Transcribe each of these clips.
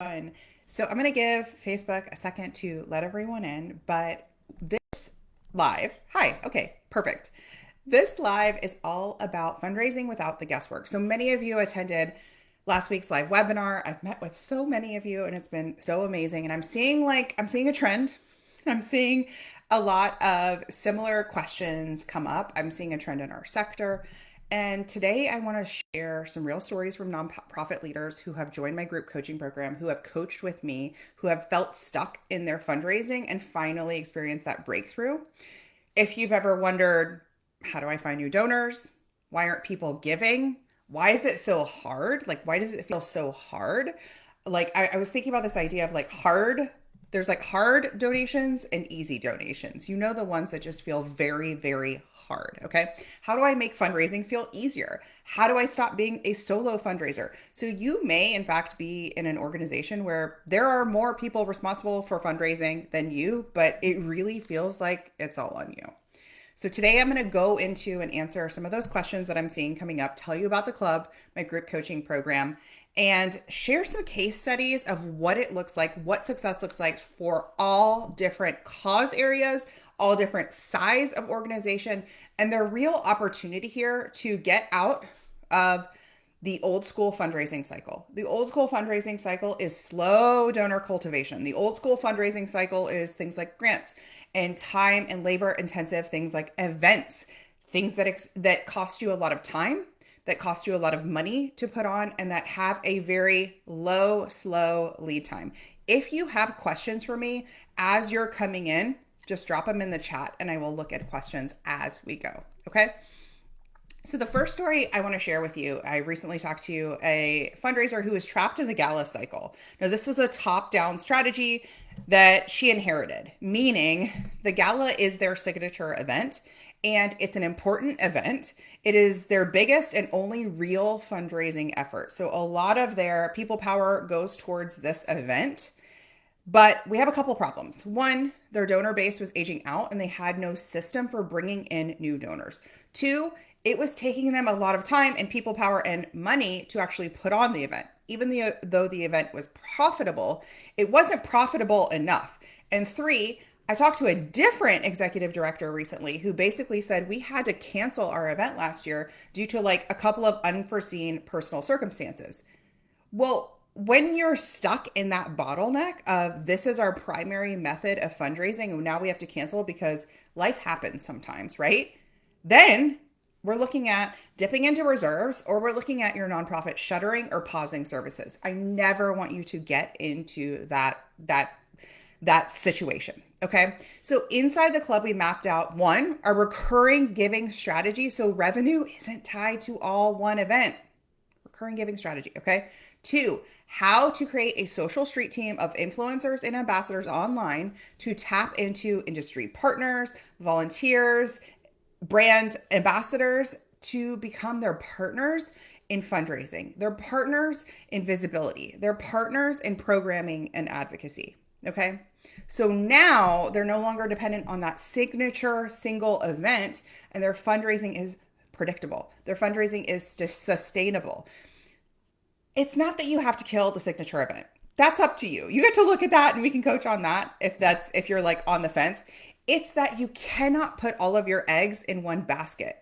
Fun. So I'm going to give Facebook a second to let everyone in, but this live, hi, okay, perfect. This live is all about fundraising without the guesswork. So many of you attended last week's live webinar. I've met with so many of you and it's been so amazing. And I'm seeing a trend. I'm seeing a lot of similar questions come up. I'm seeing a trend in our sector. And today I want to share some real stories from nonprofit leaders who have joined my group coaching program, who have coached with me, who have felt stuck in their fundraising and finally experienced that breakthrough. If you've ever wondered, how do I find new donors? Why aren't people giving? Why is it so hard? Like, why does it feel so hard? I was thinking about this idea of there's like hard donations and easy donations. You know, the ones that just feel very, very hard. Okay. How do I make fundraising feel easier? How do I stop being a solo fundraiser? So you may, in fact, be in an organization where there are more people responsible for fundraising than you, but it really feels like it's all on you. So today I'm going to go into and answer some of those questions that I'm seeing coming up, tell you about the club, my group coaching program, and share some case studies of what it looks like, what success looks like for all different cause areas, all different size of organization, and the real opportunity here to get out of the old school fundraising cycle. The old school fundraising cycle is slow donor cultivation. The old school fundraising cycle is things like grants and time and labor intensive things like events, things that cost you a lot of time, that cost you a lot of money to put on, and that have a very low, slow lead time. If you have questions for me as you're coming in, just drop them in the chat and I will look at questions as we go. Okay. So the first story I want to share with you, I recently talked to a fundraiser who was trapped in the gala cycle. Now, this was a top-down strategy that she inherited, meaning the gala is their signature event and it's an important event. It is their biggest and only real fundraising effort. So a lot of their people power goes towards this event. But we have a couple problems. One, their donor base was aging out and they had no system for bringing in new donors. Two, it was taking them a lot of time and people power and money to actually put on the event. Even though the event was profitable, it wasn't profitable enough. And three, I talked to a different executive director recently who basically said we had to cancel our event last year due to like a couple of unforeseen personal circumstances. Well, when you're stuck in that bottleneck of this is our primary method of fundraising, and now we have to cancel because life happens sometimes, right? Then we're looking at dipping into reserves or we're looking at your nonprofit shuttering or pausing services. I never want you to get into that situation. Okay. So inside the club, we mapped out one, a recurring giving strategy. So revenue isn't tied to all one event. Recurring giving strategy. Okay. Two, how to create a social street team of influencers and ambassadors online to tap into industry partners, volunteers, brand ambassadors to become their partners in fundraising, their partners in visibility, their partners in programming and advocacy. Okay. So now they're no longer dependent on that signature single event and their fundraising is predictable. Their fundraising is sustainable. It's not that you have to kill the signature event. That's up to you. You get to look at that and we can coach on that if you're like on the fence. It's that you cannot put all of your eggs in one basket.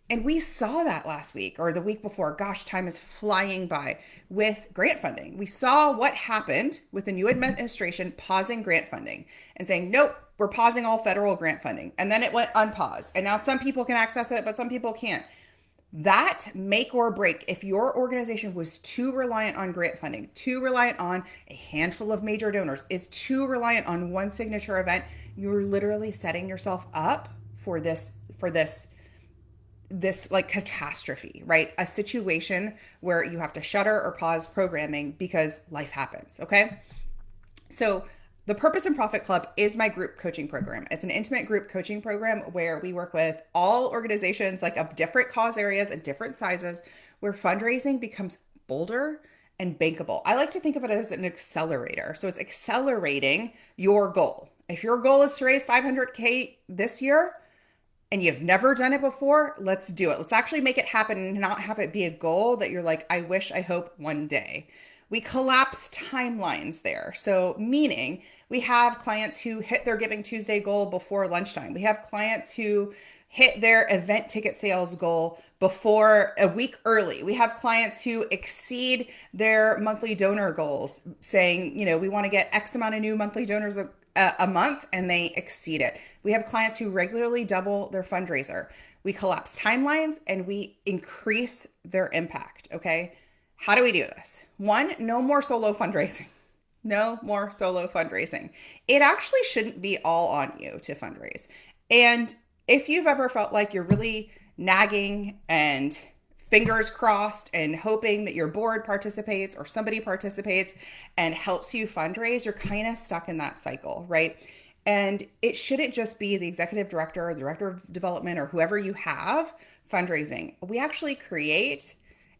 And we saw that last week or the week before. Gosh, time is flying by with grant funding. We saw what happened with the new administration pausing grant funding and saying, nope, we're pausing all federal grant funding. And then it went unpaused. And now some people can access it, but some people can't. That make or break, if your organization was too reliant on grant funding, too reliant on a handful of major donors, is too reliant on one signature event, you're literally setting yourself up for this like catastrophe, right? A situation where you have to shutter or pause programming because life happens, okay? So the Purpose and Profit Club is my group coaching program. It's an intimate group coaching program where we work with all organizations like of different cause areas and different sizes where fundraising becomes bolder and bankable. I like to think of it as an accelerator. So it's accelerating your goal. If your goal is to raise 500K this year, and you've never done it before, let's do it. Let's actually make it happen and not have it be a goal that you're like, I wish, I hope one day. We collapse timelines there. So, meaning we have clients who hit their Giving Tuesday goal before lunchtime. We have clients who hit their event ticket sales goal before a week early. We have clients who exceed their monthly donor goals, saying, we want to get X amount of new monthly donors a month, and they exceed it. We have clients who regularly double their fundraiser. We collapse timelines and we increase their impact. Okay. How do we do this? One, no more solo fundraising. No more solo fundraising. It actually shouldn't be all on you to fundraise. And if you've ever felt like you're really nagging and fingers crossed and hoping that your board participates or somebody participates and helps you fundraise, you're kind of stuck in that cycle, right? And it shouldn't just be the executive director or the director of development or whoever you have fundraising. We actually create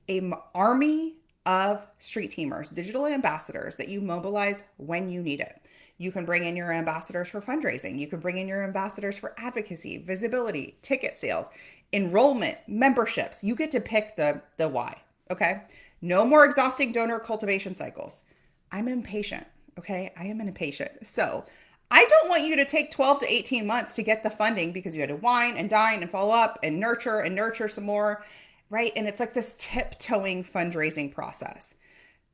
an army of street teamers, digital ambassadors that you mobilize when you need it. You can bring in your ambassadors for fundraising. You can bring in your ambassadors for advocacy, visibility, ticket sales, enrollment, memberships. You get to pick the why, okay? No more exhausting donor cultivation cycles. I'm impatient, okay? I am impatient. So I don't want you to take 12 to 18 months to get the funding because you had to wine and dine and follow up and nurture some more, right? And it's like this tiptoeing fundraising process.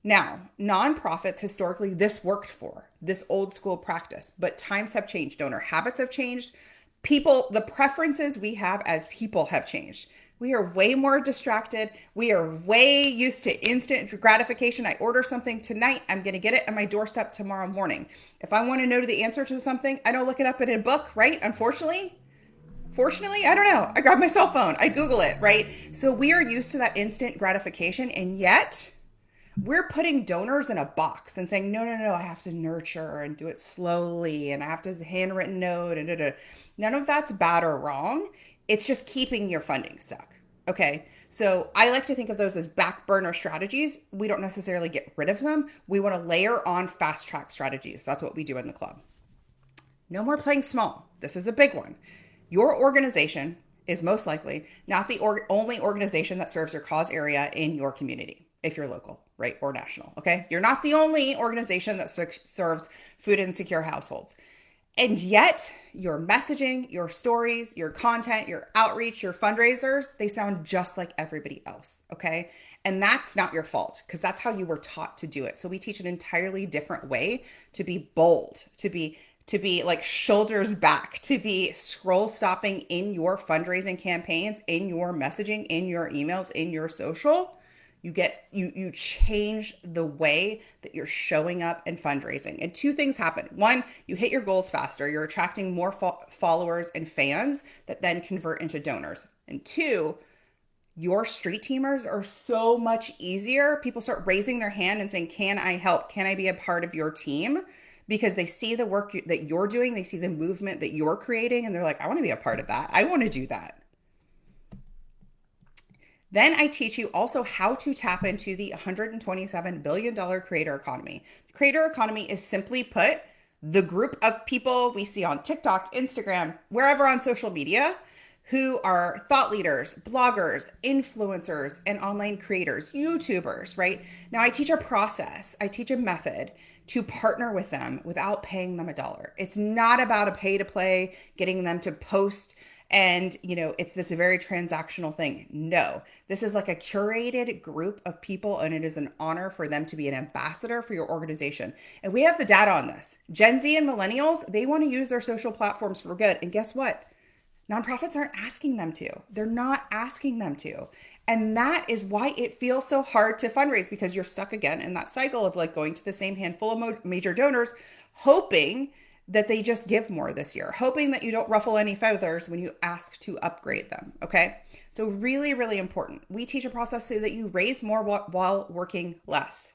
Now, nonprofits, historically, this worked for this old school practice, but times have changed. Donor habits have changed. The preferences we have as people have changed. We are way more distracted. We are way used to instant gratification. I order something tonight. I'm going to get it at my doorstep tomorrow morning. If I want to know the answer to something, I don't look it up in a book, right? Unfortunately, fortunately, I don't know. I grab my cell phone. I Google it, right? So we are used to that instant gratification. And yet we're putting donors in a box and saying, no, I have to nurture and do it slowly. And I have to handwritten note and da-da. None of that's bad or wrong. It's just keeping your funding stuck. Okay. So I like to think of those as back burner strategies. We don't necessarily get rid of them. We want to layer on fast track strategies. That's what we do in the club. No more playing small. This is a big one. Your organization is most likely not the only organization that serves your cause area in your community, if you're local, right, or national, okay? You're not the only organization that serves food insecure households. And yet your messaging, your stories, your content, your outreach, your fundraisers, they sound just like everybody else, okay? And that's not your fault because that's how you were taught to do it. So we teach an entirely different way to be bold, to be like shoulders back, to be scroll stopping in your fundraising campaigns, in your messaging, in your emails, in your social. You change the way that you're showing up in fundraising. And two things happen. One, you hit your goals faster. You're attracting more followers and fans that then convert into donors. And two, your street teamers are so much easier. People start raising their hand and saying, can I help? Can I be a part of your team? Because they see the work that you're doing. They see the movement that you're creating. And they're like, I want to be a part of that. I want to do that. Then I teach you also how to tap into the $127 billion creator economy. The creator economy is simply put the group of people we see on TikTok, Instagram, wherever on social media who are thought leaders, bloggers, influencers, and online creators, YouTubers, right? Now I teach a process, I teach a method to partner with them without paying them a dollar. It's not about a pay to play, getting them to post and, it's this very transactional thing. No, this is like a curated group of people, and it is an honor for them to be an ambassador for your organization. And we have the data on this. Gen Z and millennials, they want to use their social platforms for good. And guess what? Nonprofits aren't asking them to. They're not asking them to. And that is why it feels so hard to fundraise, because you're stuck again in that cycle of like going to the same handful of major donors, hoping that they just give more this year, hoping that you don't ruffle any feathers when you ask to upgrade them, okay? So really, really important. We teach a process so that you raise more while working less.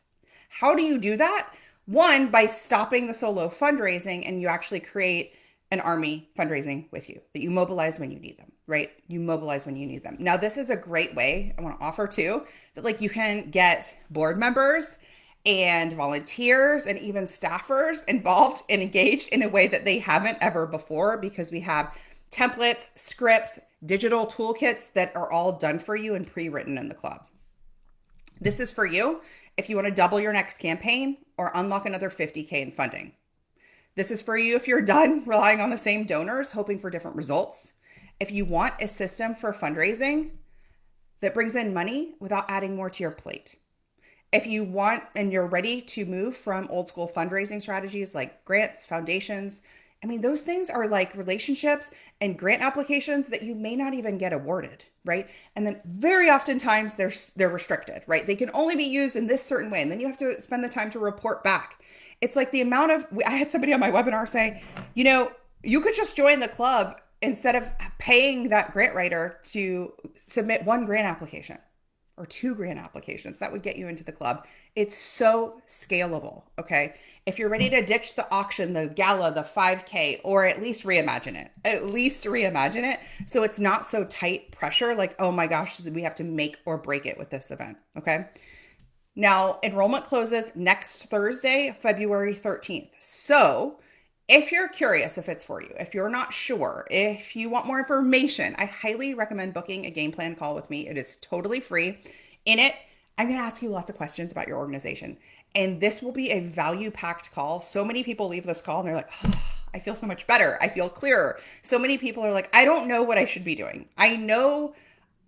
How do you do that? One, by stopping the solo fundraising, and you actually create an army fundraising with you, that you mobilize when you need them, right? You mobilize when you need them. Now, this is a great way I want to offer too, that like you can get board members and volunteers and even staffers involved and engaged in a way that they haven't ever before, because we have templates, scripts, digital toolkits that are all done for you and pre-written in the club. This is for you. if you want to double your next campaign or unlock another 50K in funding. This is for you if you're done relying on the same donors, hoping for different results. If you want a system for fundraising that brings in money without adding more to your plate. If you want and you're ready to move from old school fundraising strategies like grants, foundations, I mean, those things are like relationships and grant applications that you may not even get awarded, right? And then very oftentimes they're restricted, right? They can only be used in this certain way. And then you have to spend the time to report back. It's like the amount of, I had somebody on my webinar saying, you could just join the club instead of paying that grant writer to submit one grant application or two grant applications. That would get you into the club. It's so scalable, okay? If you're ready to ditch the auction, the gala, the 5K, or at least reimagine it. So it's not so tight pressure, like, oh my gosh, we have to make or break it with this event, okay? Now, enrollment closes next Thursday, February 13th. So if you're curious if it's for you, if you're not sure, if you want more information, I highly recommend booking a game plan call with me. It is totally free. In it, I'm going to ask you lots of questions about your organization. And this will be a value-packed call. So many people leave this call and they're like, oh, I feel so much better. I feel clearer. So many people are like, I don't know what I should be doing. I know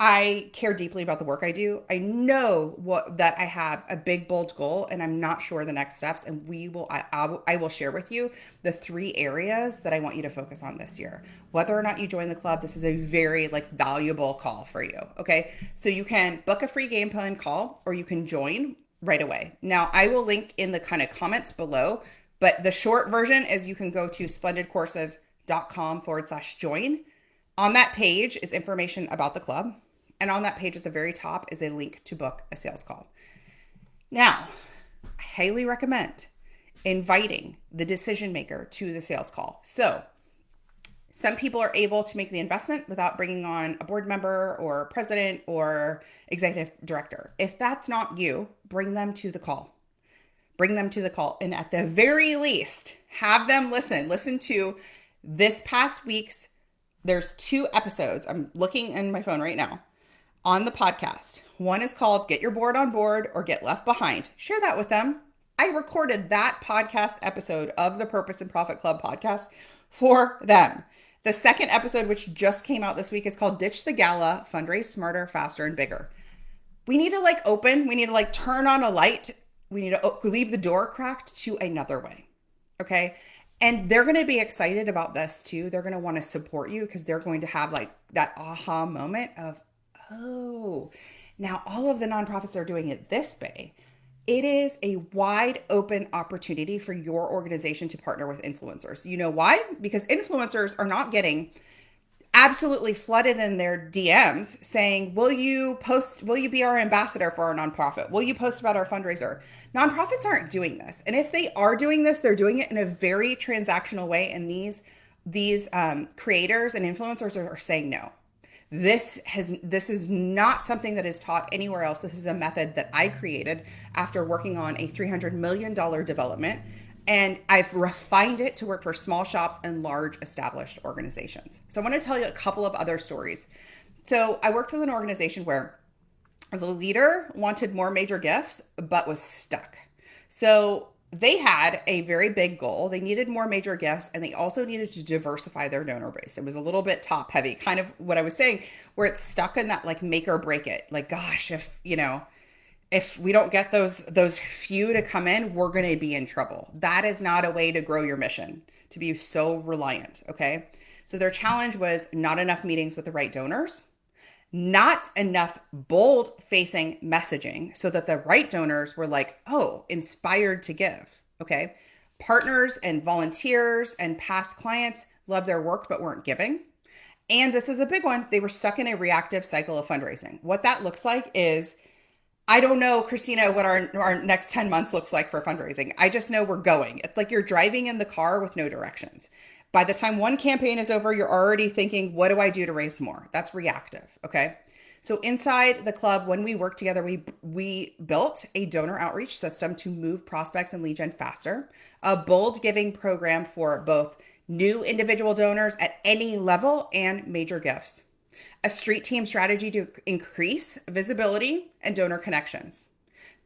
I care deeply about the work I do. I know that I have a big, bold goal and I'm not sure the next steps. And I will share with you the 3 areas that I want you to focus on this year. Whether or not you join the club, this is a very valuable call for you. Okay. So you can book a free game plan call or you can join right away. Now I will link in the kind of comments below, but the short version is you can go to splendidcourses.com/join. On that page is information about the club. And on that page at the very top is a link to book a sales call. Now, I highly recommend inviting the decision maker to the sales call. So some people are able to make the investment without bringing on a board member or president or executive director. If that's not you, bring them to the call. And at the very least, have them listen to this past week's, there's 2 episodes. I'm looking in my phone right now on the podcast. One is called Get Your Board on Board or Get Left Behind. Share that with them. I recorded that podcast episode of the Purpose and Profit Club podcast for them. The second episode, which just came out this week, is called Ditch the Gala, Fundraise Smarter, Faster, and Bigger. We need to open. We need to turn on a light. We need to leave the door cracked to another way. Okay. And they're going to be excited about this too. They're going to want to support you because they're going to have that aha moment of, oh, now all of the nonprofits are doing it this way. It is a wide open opportunity for your organization to partner with influencers. You know why? Because influencers are not getting absolutely flooded in their DMs saying, will you be our ambassador for our nonprofit? Will you post about our fundraiser? Nonprofits aren't doing this. And if they are doing this, they're doing it in a very transactional way. And these creators and influencers are saying no. This is not something that is taught anywhere else. This is a method that I created after working on a $300 million development. And I've refined it to work for small shops and large established organizations. So I want to tell you a couple of other stories. So I worked with an organization where the leader wanted more major gifts, but was stuck. So they had a very big goal. They needed more major gifts, and they also needed to diversify their donor base. It was a little bit top heavy, kind of what I was saying, where it's stuck in that make or break it. Gosh, if we don't get those few to come in, we're going to be in trouble. That is not a way to grow your mission, to be so reliant, okay? So their challenge was not enough meetings with the right donors, not enough bold-facing messaging so that the right donors were inspired to give, okay? Partners and volunteers and past clients loved their work but weren't giving. And this is a big one. They were stuck in a reactive cycle of fundraising. What that looks like is, I don't know, Christina, what our next 10 months looks like for fundraising. I just know we're going. It's like you're driving in the car with no directions. By the time one campaign is over, you're already thinking, what do I do to raise more? That's reactive, okay? So inside the club, when we worked together, we built a donor outreach system to move prospects and lead gen faster, a bold giving program for both new individual donors at any level and major gifts, a street team strategy to increase visibility and donor connections.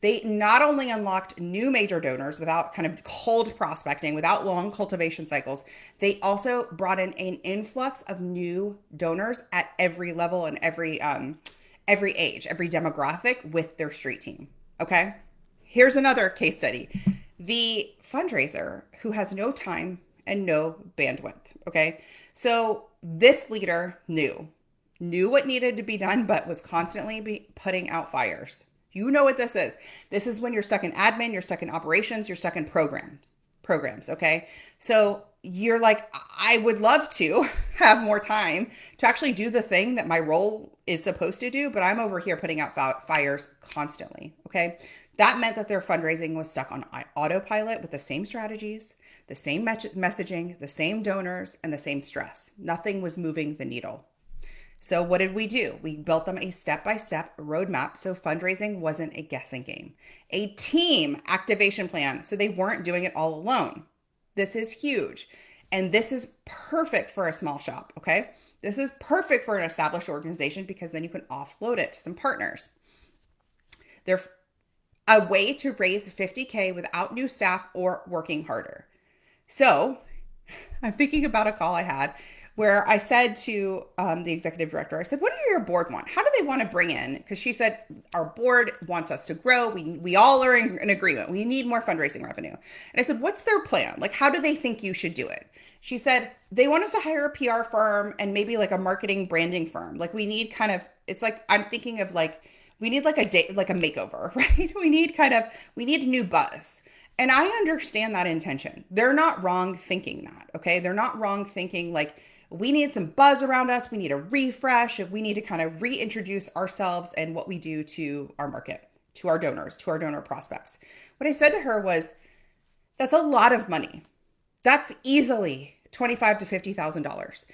They not only unlocked new major donors without kind of cold prospecting, without long cultivation cycles, they also brought in an influx of new donors at every level and every age, every demographic with their street team. Okay. Here's another case study. The fundraiser who has no time and no bandwidth. Okay. So this leader knew what needed to be done, but was constantly putting out fires. You know what this is. This is when you're stuck in admin, you're stuck in operations, you're stuck in programs. Okay. So you're like, I would love to have more time to actually do the thing that my role is supposed to do, but I'm over here putting out fires constantly. Okay. That meant that their fundraising was stuck on autopilot with the same strategies, the same messaging, the same donors, and the same stress. Nothing was moving the needle. So what did we do? We built them a step-by-step roadmap so fundraising wasn't a guessing game. A team activation plan so they weren't doing it all alone. This is huge. And this is perfect for a small shop, okay? This is perfect for an established organization because then you can offload it to some partners. They're a way to raise 50K without new staff or working harder. So I'm thinking about a call I had where I said to the executive director, I said, what do your board want? How do they want to bring in? Because she said, our board wants us to grow. We all are in agreement. We need more fundraising revenue. And I said, what's their plan? Like, how do they think you should do it? She said, they want us to hire a PR firm and maybe like a marketing branding firm. Like we need kind of, it's like, I'm thinking of like, we need like like a makeover, right? We need new buzz. And I understand that intention. They're not wrong thinking that, okay? They're not wrong thinking like, we need some buzz around us. We need a refresh. We need to kind of reintroduce ourselves and what we do to our market, to our donors, to our donor prospects. What I said to her was, that's a lot of money. That's easily $25,000 to $50,000.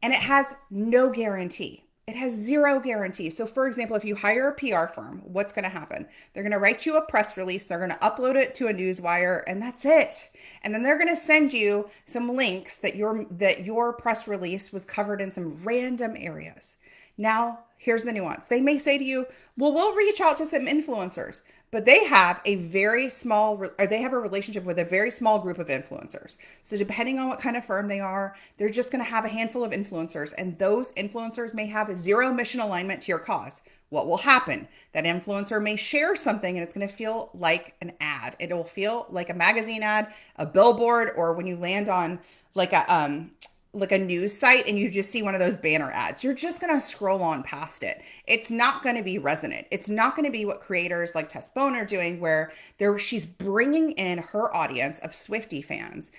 And it has no guarantee. It has zero guarantee. So for example, if you hire a PR firm, what's going to happen? They're going to write you a press release. They're going to upload it to a newswire and that's it. And then they're going to send you some links that your press release was covered in some random areas. Now, here's the nuance. They may say to you, well, we'll reach out to some influencers, but they have a relationship with a very small group of influencers. So depending on what kind of firm they are, they're just going to have a handful of influencers, and those influencers may have a zero mission alignment to your cause. What will happen? That influencer may share something and it's going to feel like an ad. It will feel like a magazine ad, a billboard, or when you land on like a news site and you just see one of those banner ads, you're just going to scroll on past it. It's not going to be resonant. It's not going to be what creators like Tess Bone are doing, where she's bringing in her audience of Swiftie fans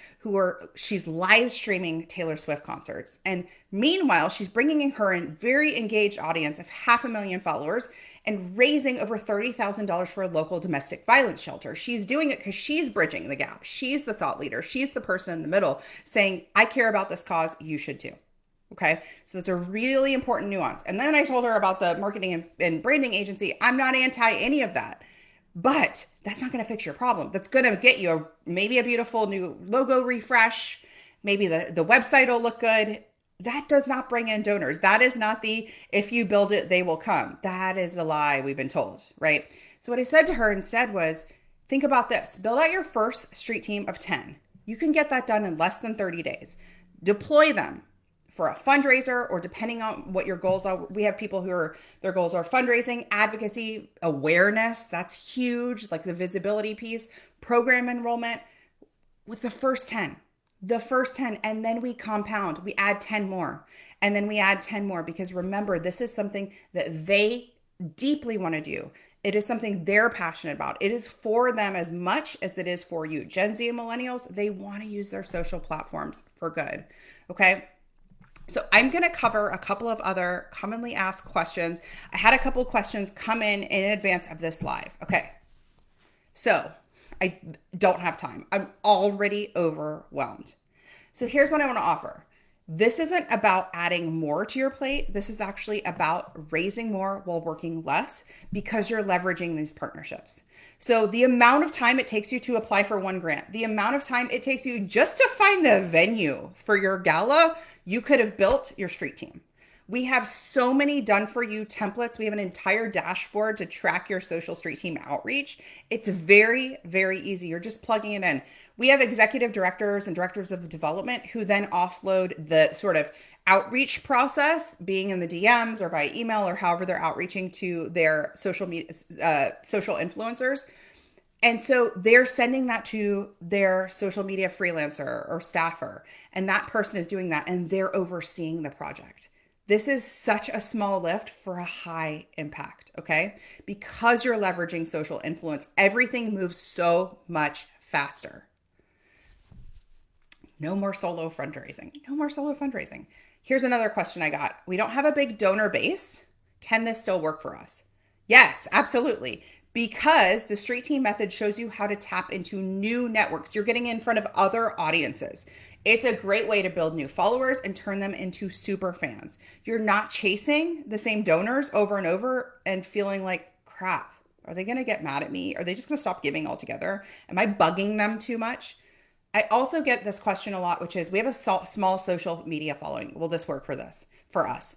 she's live streaming Taylor Swift concerts. And meanwhile, she's bringing in her very engaged audience of 500,000 followers and raising over $30,000 for a local domestic violence shelter. She's doing it because she's bridging the gap. She's the thought leader. She's the person in the middle saying, I care about this cause. You should too. Okay. So that's a really important nuance. And then I told her about the marketing and branding agency. I'm not anti any of that, but that's not going to fix your problem. That's going to get you maybe a beautiful new logo refresh. Maybe the website will look good. That does not bring in donors. That is not if you build it, they will come. That is the lie we've been told, right? So what I said to her instead was, think about this. Build out your first street team of 10. You can get that done in less than 30 days. Deploy them for a fundraiser, or depending on what your goals are. We have people their goals are fundraising, advocacy, awareness. That's huge, like the visibility piece, program enrollment with the first 10. And then we compound, we add 10 more, and then we add 10 more, because remember, this is something that they deeply want to do. It is something they're passionate about. It is for them as much as it is for you. Gen Z and millennials, they want to use their social platforms for good. Okay. So I'm going to cover a couple of other commonly asked questions. I had a couple of questions come in advance of this live. Okay. So I don't have time. I'm already overwhelmed. So here's what I want to offer. This isn't about adding more to your plate. This is actually about raising more while working less, because you're leveraging these partnerships. So the amount of time it takes you to apply for one grant, the amount of time it takes you just to find the venue for your gala, you could have built your street team. We have so many done for you templates. We have an entire dashboard to track your social street team outreach. It's very, very easy. You're just plugging it in. We have executive directors and directors of development who then offload the sort of outreach process, being in the DMs or by email or however they're outreaching to their social media, social influencers. And so they're sending that to their social media freelancer or staffer, and that person is doing that and they're overseeing the project. This is such a small lift for a high impact, okay? Because you're leveraging social influence, everything moves so much faster. No more solo fundraising. No more solo fundraising. Here's another question I got. We don't have a big donor base. Can this still work for us? Yes, absolutely. Because the street team method shows you how to tap into new networks. You're getting in front of other audiences. It's a great way to build new followers and turn them into super fans. You're not chasing the same donors over and over and feeling like, crap, are they going to get mad at me? Are they just going to stop giving altogether? Am I bugging them too much? I also get this question a lot, which is, we have a small social media following. Will this work for us?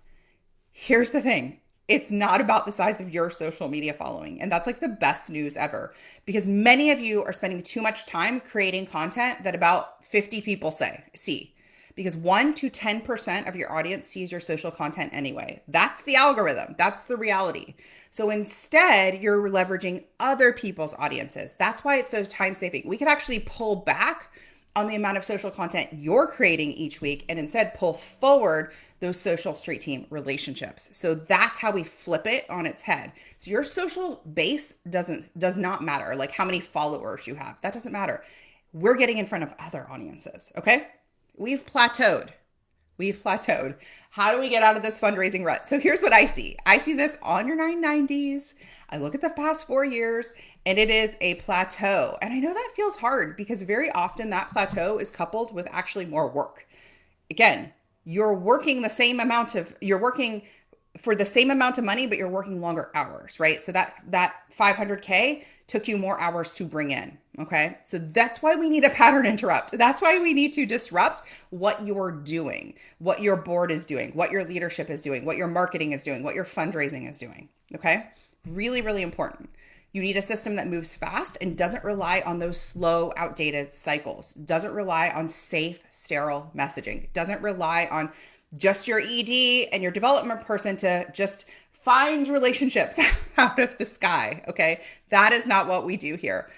Here's the thing. It's not about the size of your social media following. And that's like the best news ever, because many of you are spending too much time creating content that about 50 people see. Because 1 to 10% of your audience sees your social content anyway. That's the algorithm. That's the reality. So instead, you're leveraging other people's audiences. That's why it's so time saving. We could actually pull back on the amount of social content you're creating each week and instead pull forward those social street team relationships. So that's how we flip it on its head. So your social base does not matter, like how many followers you have. That doesn't matter. We're getting in front of other audiences, okay? We've plateaued. How do we get out of this fundraising rut? So here's what I see. I see this on your 990s. I look at the past 4 years and it is a plateau. And I know that feels hard because very often that plateau is coupled with actually more work. Again, you're working for the same amount of money, but you're working longer hours, right? So that 500K took you more hours to bring in, okay? So that's why we need a pattern interrupt. That's why we need to disrupt what you're doing, what your board is doing, what your leadership is doing, what your marketing is doing, what your fundraising is doing, okay? Really, really important. You need a system that moves fast and doesn't rely on those slow, outdated cycles, doesn't rely on safe, sterile messaging, doesn't rely on just your ED and your development person to just find relationships out of the sky, okay? That is not what we do here.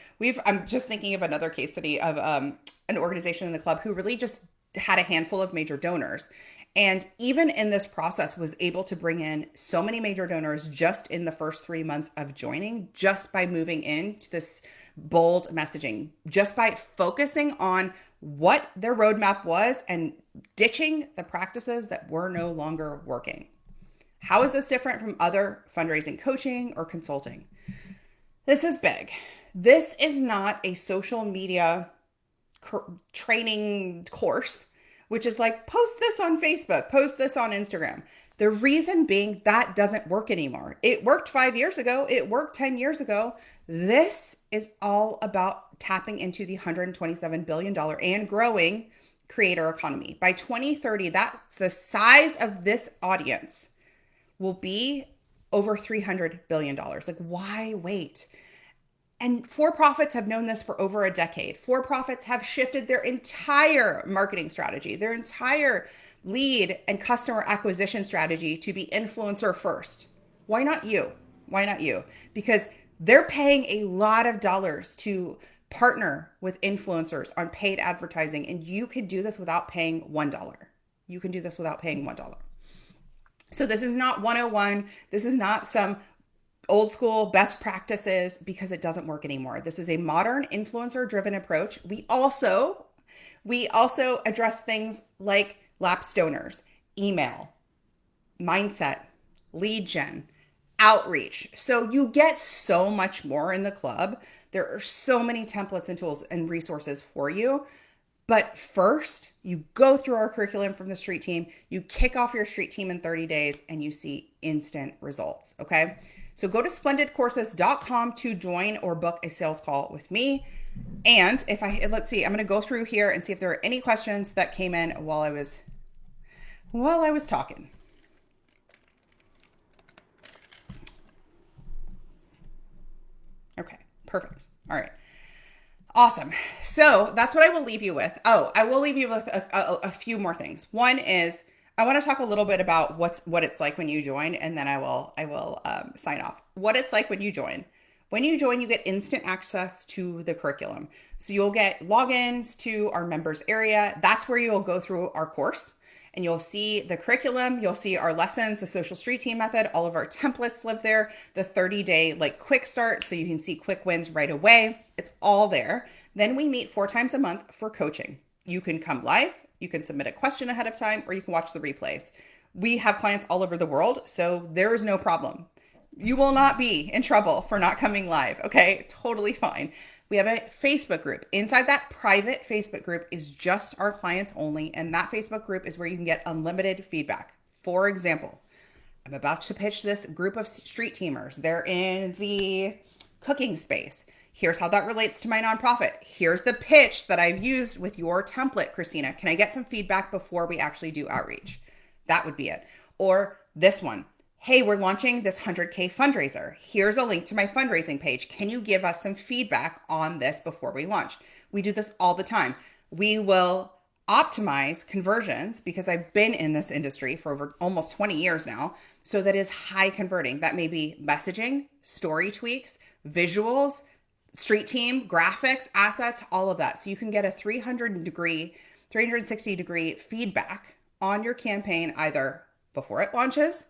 I'm just thinking of another case study of an organization in the club who really just had a handful of major donors. And even in this process was able to bring in so many major donors just in the first 3 months of joining, just by moving into this bold messaging, just by focusing on what their roadmap was and ditching the practices that were no longer working. How is this different from other fundraising coaching or consulting? This is big. This is not a social media training course, which is like, post this on Facebook, post this on Instagram. The reason being that doesn't work anymore. It worked 5 years ago. It worked 10 years ago. This is all about tapping into the $127 billion and growing creator economy. By 2030, that's the size of this audience will be over $300 billion. Like, why wait? And for-profits have known this for over a decade. For-profits have shifted their entire marketing strategy, their entire lead and customer acquisition strategy to be influencer first. Why not you? Why not you? Because they're paying a lot of dollars to partner with influencers on paid advertising, and you could do this without paying $1. You can do this without paying $1. So this is not 101. This is not some old school best practices, because it doesn't work anymore. This is a modern influencer driven approach. We also address things like lapsed donors, email, mindset, lead gen, outreach. So you get so much more in the club. There are so many templates and tools and resources for you. But first, you go through our curriculum from the street team, you kick off your street team in 30 days, and you see instant results, okay? So go to splendidcourses.com to join or book a sales call with me. And let's see, I'm going to go through here and see if there are any questions that came in while I was talking. Okay, perfect. All right. Awesome. So that's what I will leave you with. Oh, I will leave you with a few more things. One is I want to talk a little bit about what it's like when you join, and then I will sign off. What it's like when you join. When you join, you get instant access to the curriculum. So you'll get logins to our members area. That's where you'll go through our course and you'll see the curriculum, you'll see our lessons, the social street team method, all of our templates live there, the 30-day like quick start so you can see quick wins right away. It's all there. Then we meet 4 times a month for coaching. You can come live, you can submit a question ahead of time, or you can watch the replays. We have clients all over the world, so there is no problem. You will not be in trouble for not coming live, okay? Totally fine. We have a Facebook group. Inside that private Facebook group is just our clients only, and that Facebook group is where you can get unlimited feedback. For example, I'm about to pitch this group of street teamers. They're in the cooking space. Here's how that relates to my nonprofit. Here's the pitch that I've used with your template, Christina. Can I get some feedback before we actually do outreach? That would be it. Or this one. Hey, we're launching this 100K fundraiser. Here's a link to my fundraising page. Can you give us some feedback on this before we launch? We do this all the time. We will optimize conversions because I've been in this industry for over almost 20 years now. So that is high converting. That may be messaging, story tweaks, visuals, street team, graphics, assets, all of that. So you can get a 360 degree feedback on your campaign either before it launches,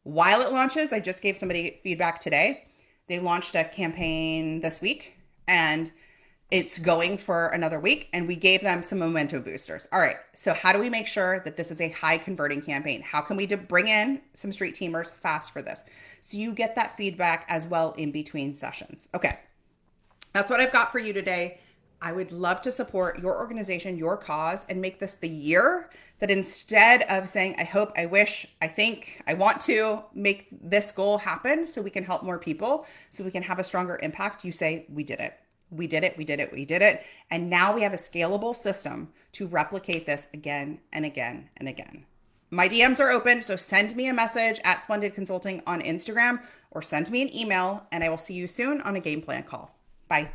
while it launches. I just gave somebody feedback today. They launched a campaign this week and it's going for another week, and we gave them some momentum boosters. All right, so how do we make sure that this is a high converting campaign? How can we bring in some street teamers fast for this? So you get that feedback as well in between sessions. Okay, that's what I've got for you today. I would love to support your organization, your cause, and make this the year that instead of saying, I hope, I wish, I think, I want to make this goal happen so we can help more people, so we can have a stronger impact, you say, we did it. We did it, we did it, we did it. And now we have a scalable system to replicate this again and again and again. My DMs are open, so send me a message at Splendid Consulting on Instagram or send me an email, and I will see you soon on a game plan call. Bye.